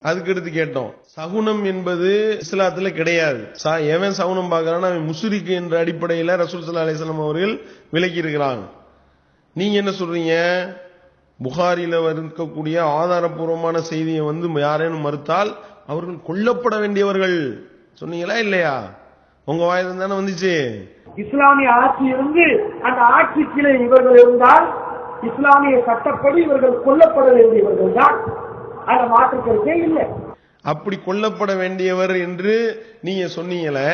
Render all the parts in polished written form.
அதுக்கு எடுத்து கேட்டோம். சகுனம் என்பது இஸ்லாத்துல கிடையாது. எவன் சகுனம் பார்க்கறான் அவன் முஷ்ரிக் என்ற அடிப்படையில் ரசூல் ஸல்லல்லாஹு அலைஹி வஸல்லம் அவர்கள் விலக்கி இருக்கிறாங்க. நீங்க என்ன சொல்றீங்க? புகாரில இருக்கக்கூடிய ஆதாரபூர்வமான செய்தியை யாரேனும் மறுத்தால் அவர்கள் கொல்லப்பட வேண்டியவர்கள் சொன்னீங்களா இல்லையா? உங்க வாயிலிருந்து தானே வந்துச்சு. இஸ்லாமிய ஆட்சி இருந்து அந்த ஆட்சி கீழே இவர்கள் இருந்தால் இஸ்லாமிய சட்டப்படி இவர்கள் கொல்லப்பட வேண்டியவர்கள் தான். அதை மாற்றுக்கிறதே இல்லை. அப்படி கொல்லப்பட வேண்டியவர் என்று நீங்க சொன்னீங்களே,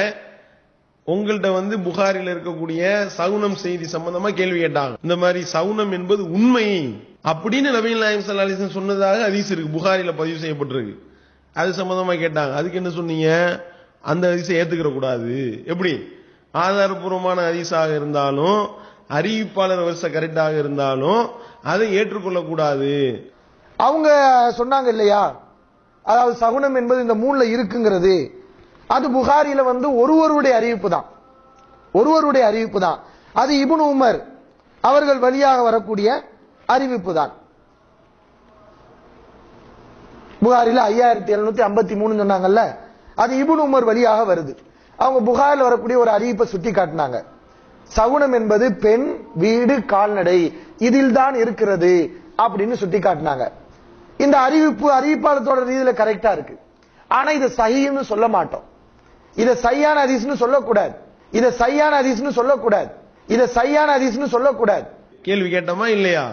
உங்கள்கிட்ட புகாரில இருக்கக்கூடிய சகுனம் செய்தி சம்பந்தமா கேள்வி கேட்டாங்க. இந்த மாதிரி சகுனம் என்பது உண்மை அப்படின்னு நபிகள் நாயகம் ஸல்லல்லாஹு அலைஹி வஸல்லம் சொன்னதாக ஹதீஸ் இருக்கு, புகாரில பதிவு செய்யப்பட்டிருக்கு. அது சம்பந்தமா கேட்டாங்க. அதுக்கு என்ன சொன்னீங்க? அந்த ஹதீஸை ஏத்துக்கிற கூடாது. எப்படி? ஆதாரபூர்வமான ஹதீஸாக இருந்தாலும் அறிவிப்பாளர் வரிசை கரெக்டாக இருந்தாலும் அதை ஏற்றுக்கொள்ள கூடாது. அவங்க சொன்னாங்க இல்லையா, அதாவது சகுனம் என்பது இந்த மூணுல இருக்குங்கிறது, அது புகாரில ஒருவருடைய அறிவிப்பு தான், ஒருவருடைய அறிவிப்பு தான். அது இப்னு உமர் அவர்கள் வழியாக வரக்கூடிய அறிவிப்பு தான். புகாரில 5753 சொன்னாங்கல்ல, அது இப்னு உமர் வழியாக வருது. அவங்க புகாரில் வரக்கூடிய ஒரு அறிவிப்பை சுட்டி காட்டினாங்க. சகுனம் என்பது பெண், வீடு, கால்நடை இதில் தான் இருக்கிறது அப்படின்னு சுட்டி காட்டினாங்க. இந்த அறிவிப்பாளத்தோட ரீதியில கரெக்டா இருக்கு. ஆனா இதை சஹீஹ்னு சொல்ல மாட்டோம். இதை சையான ஹதீஸ்னு சொல்லக்கூடாது. இதை சையான ஹதீஸ்னு சொல்லக்கூடாது. இதை சையான ஹதீஸ்னு சொல்லக்கூடாது. கேள்வி கேட்டோமா இல்லையா?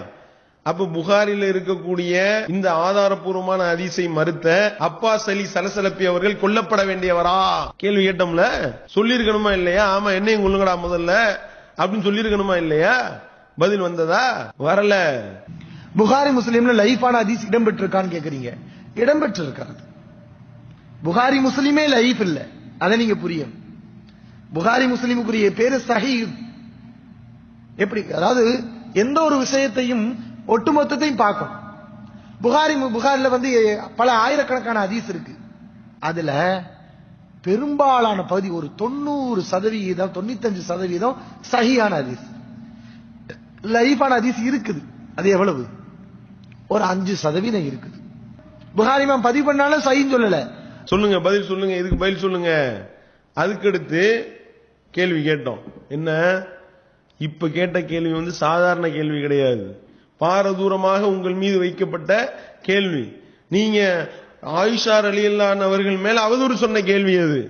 அப்ப புகாரில இருக்கக்கூடிய இந்த ஆதாரபூர்வமான ஹதீஸை மறுத்த அப்பாஸ் அலி சலசலப்பி அவர்கள் கொல்லப்பட வேண்டியவரா? கேள்வி கேட்டோம்ல, சொல்லிருக்கணுமா இல்லையா? ஆமா, என்னையும் கொள்ளுங்கடா முதல்ல அப்படின்னு சொல்லிருக்கணுமா இல்லையா? பதில் வந்ததா? வரல. புகாரி முஸ்லீம்ல லைஃபான ஹதீஸ் இடம்பெற்றிருக்கான்னு கேக்குறீங்க. இடம்பெற்றிருக்காது. புகாரி முஸ்லீமே லைஃப் இல்ல, அதை நீங்க புரியும். புகாரி முஸ்லீமுக்குரிய பேரு சஹீஹ். எப்படி? அதாவது எந்த ஒரு விஷயத்தையும் ஒட்டுமொத்தத்தையும் பார்க்கும். புகாரில பல ஆயிரக்கணக்கான ஹதீஸ் இருக்கு. அதுல பெரும்பாலான பகுதி ஒரு 90% 95% சஹீஹான ஹதீஸ். லைஃபான ஹதீஸ் இருக்குது. அது எவ்வளவு? ஒரு 5% இருக்குது. புகாரி இமாம் பதிவு பண்ணாலும் சஹீஹ் சொல்லல. சொல்லுங்க, பதில் சொல்லுங்க, இதுக்கு பதில் சொல்லுங்க. அதுக்கடுத்து கேள்வி கேட்டோம். என்ன? இப்ப கேட்ட கேள்வி சாதாரண கேள்வி கிடையாது, பாரதூரமாக உங்கள் மீது வைக்கப்பட்ட கேள்வி. நீங்க ஆயிஷா ரலியல்லாஹு அன்ஹா அவர்கள் மேல அவதூறு சொன்ன கேள்வி அது.